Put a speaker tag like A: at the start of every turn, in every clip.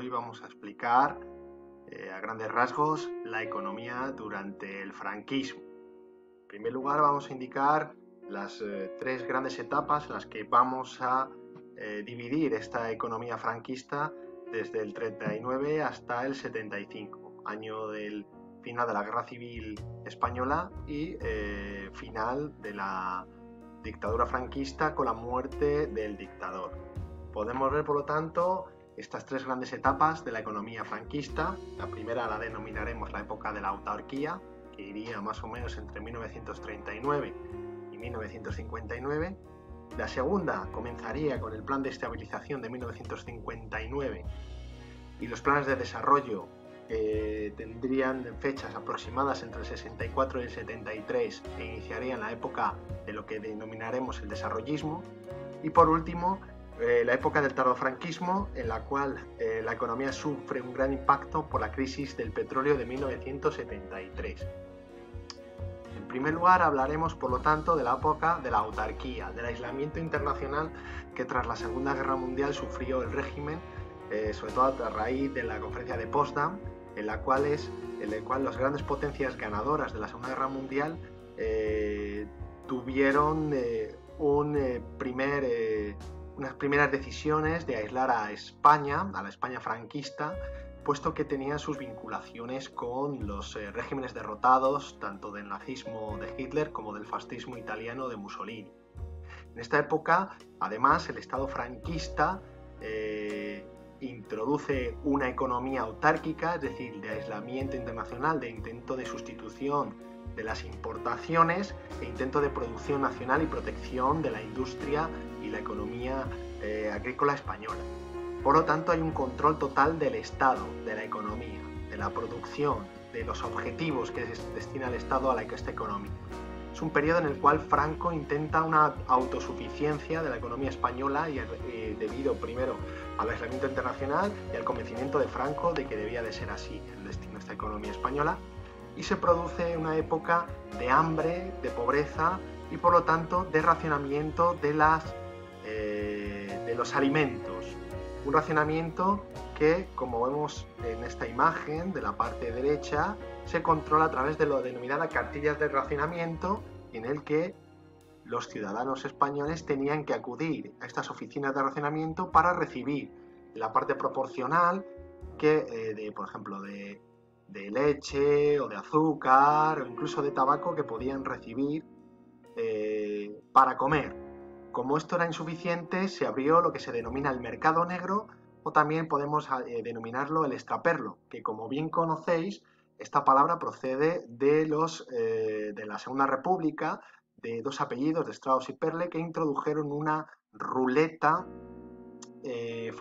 A: hoy vamos a explicar a grandes rasgos la economía durante el franquismo. En primer lugar vamos a indicar las tres grandes etapas en las que vamos a dividir esta economía franquista desde el 39 hasta el 75, año del final de la Guerra Civil Española y final de la dictadura franquista con la muerte del dictador. Podemos ver, por lo tanto, estas tres grandes etapas de la economía franquista. La primera la denominaremos la época de la autarquía, que iría más o menos entre 1939 y 1959. La segunda comenzaría con el plan de estabilización de 1959 y los planes de desarrollo tendrían fechas aproximadas entre el 64 y el 73 e iniciarían la época de lo que denominaremos el desarrollismo. Y por último, la época del tardofranquismo, en la cual la economía sufre un gran impacto por la crisis del petróleo de 1973. En primer lugar, hablaremos, por lo tanto, de la época de la autarquía, del aislamiento internacional que tras la Segunda Guerra Mundial sufrió el régimen, sobre todo a raíz de la conferencia de Potsdam, en la cual las grandes potencias ganadoras de la Segunda Guerra Mundial tuvieron unas primeras decisiones de aislar a España, a la España franquista, puesto que tenían sus vinculaciones con los regímenes derrotados, tanto del nazismo de Hitler como del fascismo italiano de Mussolini. En esta época, además, el Estado franquista introduce una economía autárquica, es decir, de aislamiento internacional, de intento de sustitución de las importaciones e intento de producción nacional y protección de la industria y la economía agrícola española. Por lo tanto, hay un control total del Estado, de la economía, de la producción, de los objetivos que destina el Estado a esta economía. Es un periodo en el cual Franco intenta una autosuficiencia de la economía española y debido primero al aislamiento internacional y al convencimiento de Franco de que debía de ser así el destino de esta economía española, y se produce una época de hambre, de pobreza y por lo tanto de racionamiento de los alimentos. Un racionamiento que, como vemos en esta imagen de la parte derecha, se controla a través de lo denominada cartillas de racionamiento, en el que los ciudadanos españoles tenían que acudir a estas oficinas de racionamiento para recibir la parte proporcional que, por ejemplo, de leche o de azúcar o incluso de tabaco que podían recibir para comer. Como esto era insuficiente, se abrió lo que se denomina el mercado negro, o también podemos denominarlo el extraperlo, que, como bien conocéis, esta palabra procede de la Segunda República, de dos apellidos, de Strauss y Perle, que introdujeron una ruleta que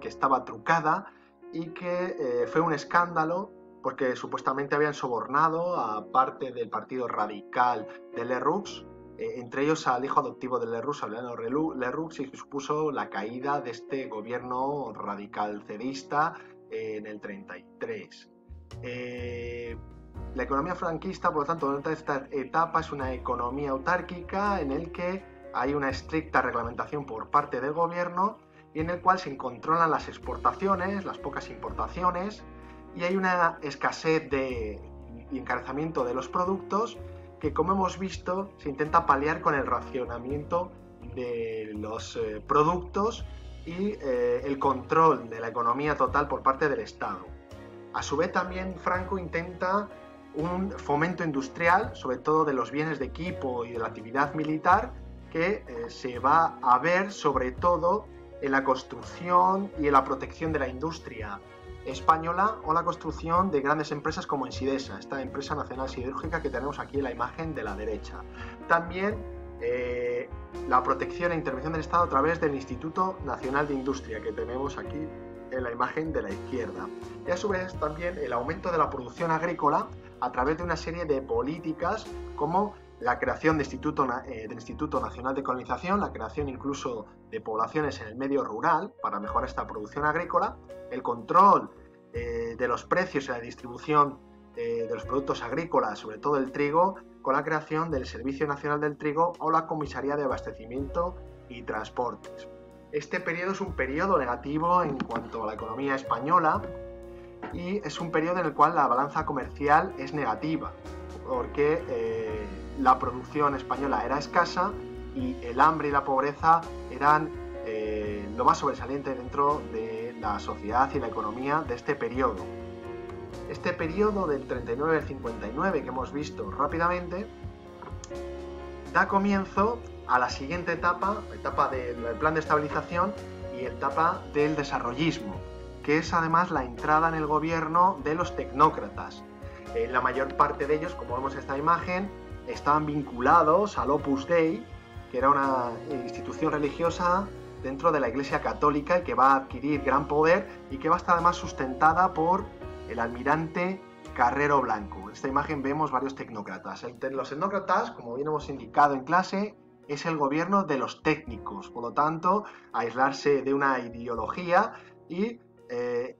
A: estaba trucada y que fue un escándalo porque supuestamente habían sobornado a parte del partido radical de Lerroux, entre ellos al hijo adoptivo de Lerroux, Aureliano Lerroux, y que supuso la caída de este gobierno radical cedista en el 33. La economía franquista, por lo tanto, durante esta etapa es una economía autárquica en el que hay una estricta reglamentación por parte del gobierno y en el cual se controlan las exportaciones, las pocas importaciones, y hay una escasez y encarecimiento de los productos que, como hemos visto, se intenta paliar con el racionamiento de los productos y el control de la economía total por parte del Estado. A su vez, también Franco intenta un fomento industrial, sobre todo de los bienes de equipo y de la actividad militar, que se va a ver sobre todo en la construcción y en la protección de la industria española o la construcción de grandes empresas como Ensidesa, esta empresa nacional siderúrgica que tenemos aquí en la imagen de la derecha. También la protección e intervención del Estado a través del Instituto Nacional de Industria que tenemos aquí en la imagen de la izquierda. Y a su vez también el aumento de la producción agrícola a través de una serie de políticas como la creación del Instituto Nacional de Colonización, la creación incluso de poblaciones en el medio rural para mejorar esta producción agrícola, el control de los precios y la distribución de los productos agrícolas, sobre todo el trigo, con la creación del Servicio Nacional del Trigo o la Comisaría de Abastecimiento y Transportes. Este periodo es un periodo negativo en cuanto a la economía española y es un periodo en el cual la balanza comercial es negativa, porque la producción española era escasa y el hambre y la pobreza eran lo más sobresaliente dentro de la sociedad y la economía de este periodo. Este periodo del 39 al 59 que hemos visto rápidamente da comienzo a la siguiente etapa, la etapa del plan de estabilización y etapa del desarrollismo, que es además la entrada en el gobierno de los tecnócratas. La mayor parte de ellos, como vemos en esta imagen, estaban vinculados al Opus Dei, que era una institución religiosa dentro de la Iglesia Católica y que va a adquirir gran poder y que va a estar además sustentada por el almirante Carrero Blanco. En esta imagen vemos varios tecnócratas. Los tecnócratas, como bien hemos indicado en clase, es el gobierno de los técnicos, por lo tanto, aislarse de una ideología y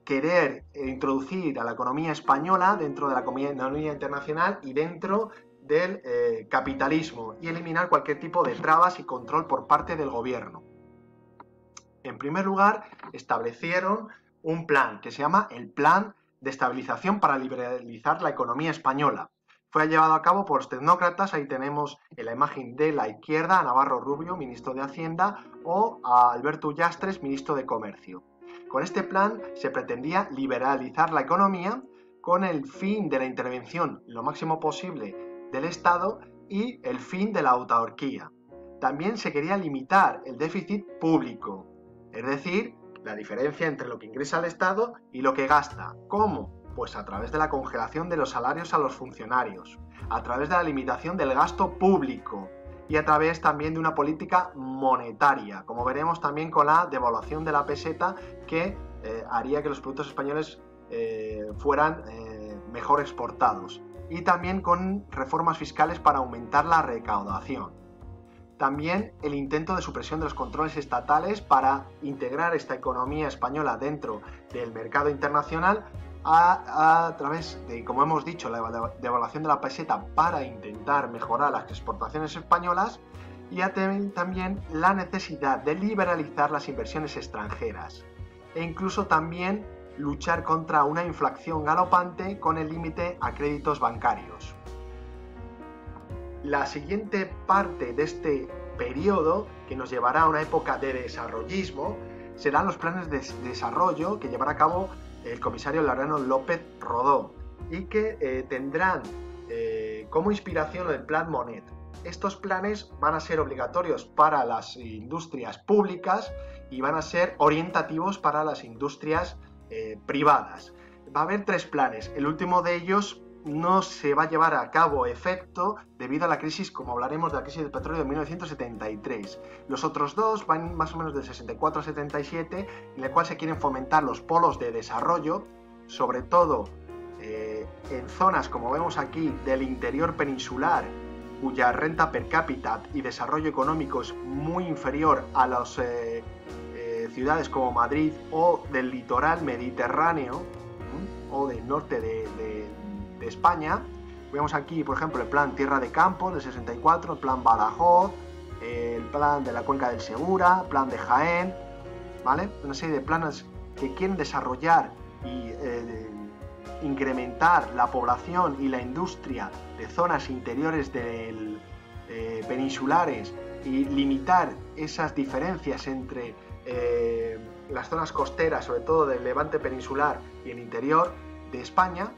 A: querer introducir a la economía española dentro de la economía internacional y dentro del capitalismo y eliminar cualquier tipo de trabas y control por parte del gobierno. En primer lugar, establecieron un plan que se llama el Plan de Estabilización para liberalizar la economía española. Fue llevado a cabo por los tecnócratas, ahí tenemos en la imagen de la izquierda a Navarro Rubio, ministro de Hacienda, o a Alberto Ullastres, ministro de Comercio. Con este plan se pretendía liberalizar la economía con el fin de la intervención lo máximo posible del Estado y el fin de la autarquía. También se quería limitar el déficit público, es decir, la diferencia entre lo que ingresa el Estado y lo que gasta. ¿Cómo? Pues a través de la congelación de los salarios a los funcionarios, a través de la limitación del gasto público y a través también de una política monetaria, como veremos también con la devaluación de la peseta que haría que los productos españoles fueran mejor exportados, y también con reformas fiscales para aumentar la recaudación. También el intento de supresión de los controles estatales para integrar esta economía española dentro del mercado internacional a través de, como hemos dicho, la devaluación de la peseta para intentar mejorar las exportaciones españolas, y también la necesidad de liberalizar las inversiones extranjeras e incluso también luchar contra una inflación galopante con el límite a créditos bancarios. La siguiente parte de este periodo, que nos llevará a una época de desarrollismo, serán los planes de desarrollo que llevará a cabo el comisario Laureano López Rodó y que tendrán como inspiración el Plan Monet. Estos planes van a ser obligatorios para las industrias públicas y van a ser orientativos para las industrias privadas. Va a haber 3 planes. El último de ellos no se va a llevar a cabo efecto debido a la crisis, como hablaremos de la crisis del petróleo de 1973. Los otros 2 van más o menos del 64 al 77, en el cual se quieren fomentar los polos de desarrollo, sobre todo en zonas, como vemos aquí, del interior peninsular, cuya renta per cápita y desarrollo económico es muy inferior a las ciudades como Madrid o del litoral mediterráneo o del norte de España. Vemos aquí, por ejemplo, el plan Tierra de Campo del 64, el plan Badajoz, el plan de la Cuenca del Segura, plan de Jaén, ¿vale? Una serie de planes que quieren desarrollar y incrementar la población y la industria de zonas interiores peninsulares y limitar esas diferencias entre las zonas costeras, sobre todo del levante peninsular y el interior de España.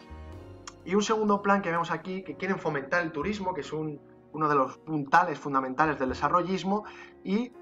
A: Y un segundo plan que vemos aquí, que quieren fomentar el turismo, que es uno de los puntales fundamentales del desarrollismo, y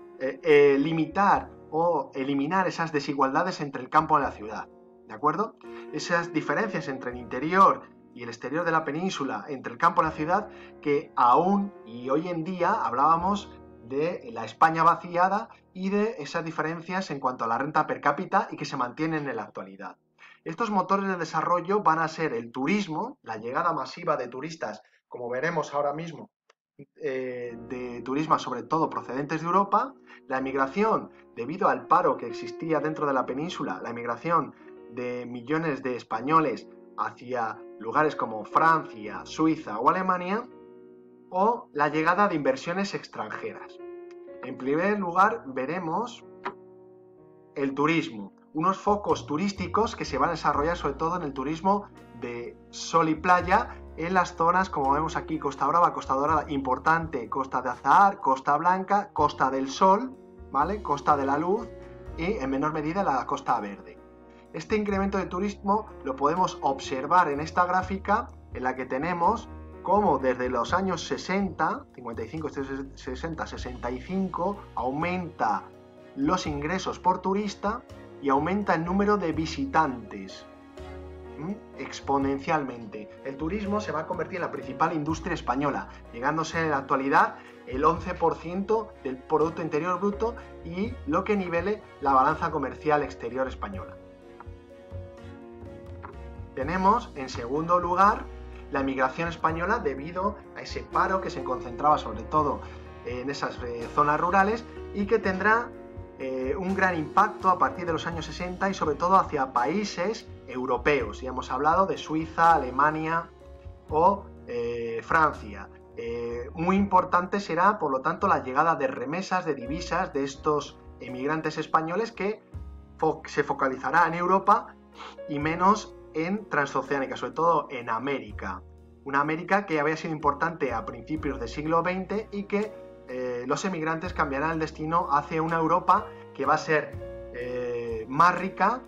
A: limitar o eliminar esas desigualdades entre el campo y la ciudad, ¿de acuerdo? Esas diferencias entre el interior y el exterior de la península, entre el campo y la ciudad, que aún y hoy en día hablábamos de la España vaciada y de esas diferencias en cuanto a la renta per cápita y que se mantienen en la actualidad. Estos motores de desarrollo van a ser el turismo, la llegada masiva de turistas, como veremos ahora mismo, de turismo sobre todo procedentes de Europa, la emigración debido al paro que existía dentro de la península, la emigración de millones de españoles hacia lugares como Francia, Suiza o Alemania, o la llegada de inversiones extranjeras. En primer lugar veremos el turismo. Unos focos turísticos que se van a desarrollar sobre todo en el turismo de sol y playa en las zonas, como vemos aquí, Costa Brava, Costa Dorada, importante, Costa de Azahar, Costa Blanca, Costa del Sol, ¿vale? Costa de la Luz y en menor medida la Costa Verde. Este incremento de turismo lo podemos observar en esta gráfica en la que tenemos cómo desde los años 60, 55, 60, 65, aumenta los ingresos por turista y aumenta el número de visitantes exponencialmente. El turismo se va a convertir en la principal industria española, llegándose en la actualidad el 11% del Producto Interior Bruto y lo que nivele la balanza comercial exterior española. Tenemos, en segundo lugar, la emigración española debido a ese paro que se concentraba sobre todo en esas zonas rurales y que tendrá un gran impacto a partir de los años 60 y sobre todo hacia países europeos. Ya hemos hablado de Suiza, Alemania o Francia. Muy importante será, por lo tanto, la llegada de remesas, de divisas de estos emigrantes españoles que se focalizará en Europa y menos en transoceánica, sobre todo en América. Una América que había sido importante a principios del siglo XX y que los emigrantes cambiarán el destino hacia una Europa que va a ser más rica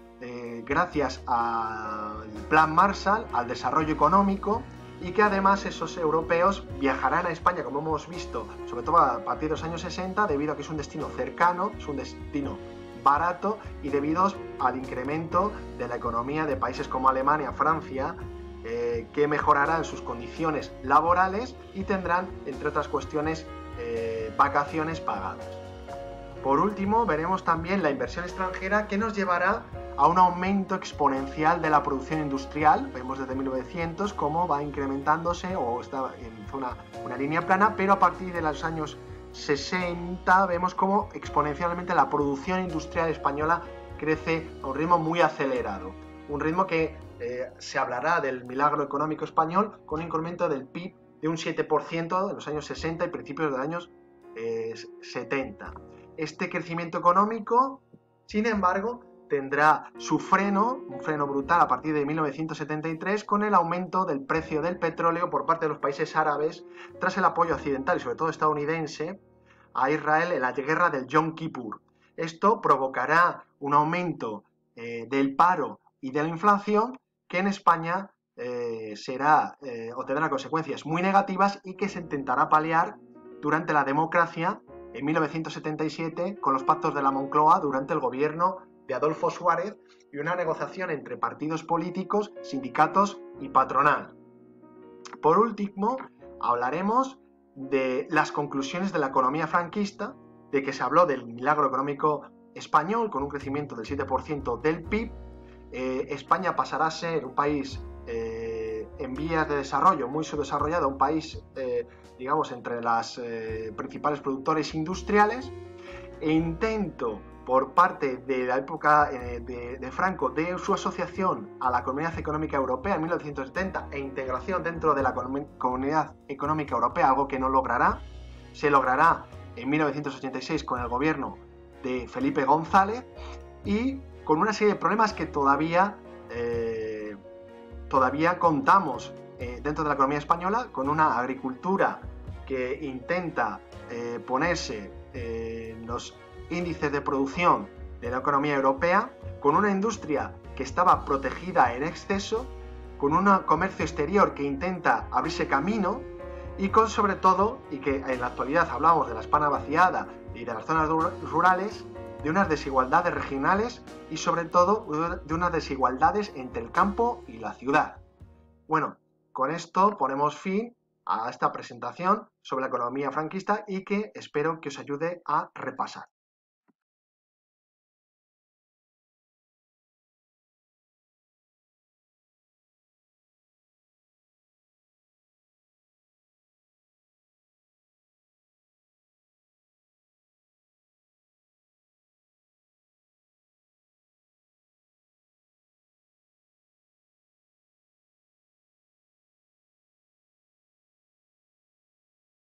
A: gracias al Plan Marshall, al desarrollo económico y que además esos europeos viajarán a España, como hemos visto, sobre todo a partir de los años 60, debido a que es un destino cercano, es un destino barato y debido al incremento de la economía de países como Alemania, Francia, que mejorarán sus condiciones laborales y tendrán, entre otras cuestiones, vacaciones pagadas. Por último, veremos también la inversión extranjera que nos llevará a un aumento exponencial de la producción industrial. Vemos desde 1900 cómo va incrementándose o está en una línea plana, pero a partir de los años 60 vemos cómo exponencialmente la producción industrial española crece a un ritmo muy acelerado. Un ritmo que se hablará del milagro económico español con un incremento del PIB de un 7% en los años 60 y principios de los años 70. Este crecimiento económico, sin embargo, tendrá su freno, un freno brutal a partir de 1973 con el aumento del precio del petróleo por parte de los países árabes tras el apoyo occidental y sobre todo estadounidense a Israel en la guerra del Yom Kippur. Esto provocará un aumento del paro y de la inflación que en España tendrá consecuencias muy negativas y que se intentará paliar durante la democracia en 1977 con los pactos de la Moncloa durante el gobierno de Adolfo Suárez y una negociación entre partidos políticos, sindicatos y patronal. Por último, hablaremos de las conclusiones de la economía franquista, de que se habló del milagro económico español con un crecimiento del 7% del PIB. España pasará a ser un país en vías de desarrollo, muy subdesarrollado, un país, digamos, entre las principales productores industriales, e intento por parte de la época de Franco de su asociación a la Comunidad Económica Europea en 1970 e integración dentro de la Comunidad Económica Europea, algo que no logrará. Se logrará en 1986 con el gobierno de Felipe González y con una serie de problemas que todavía contamos dentro de la economía española, con una agricultura que intenta ponerse en los índices de producción de la economía europea, con una industria que estaba protegida en exceso, con un comercio exterior que intenta abrirse camino y con, sobre todo, y que en la actualidad hablamos de la España vaciada y de las zonas rurales, de unas desigualdades regionales y sobre todo de unas desigualdades entre el campo y la ciudad. Bueno, con esto ponemos fin a esta presentación sobre la economía franquista y que espero que os ayude a repasar.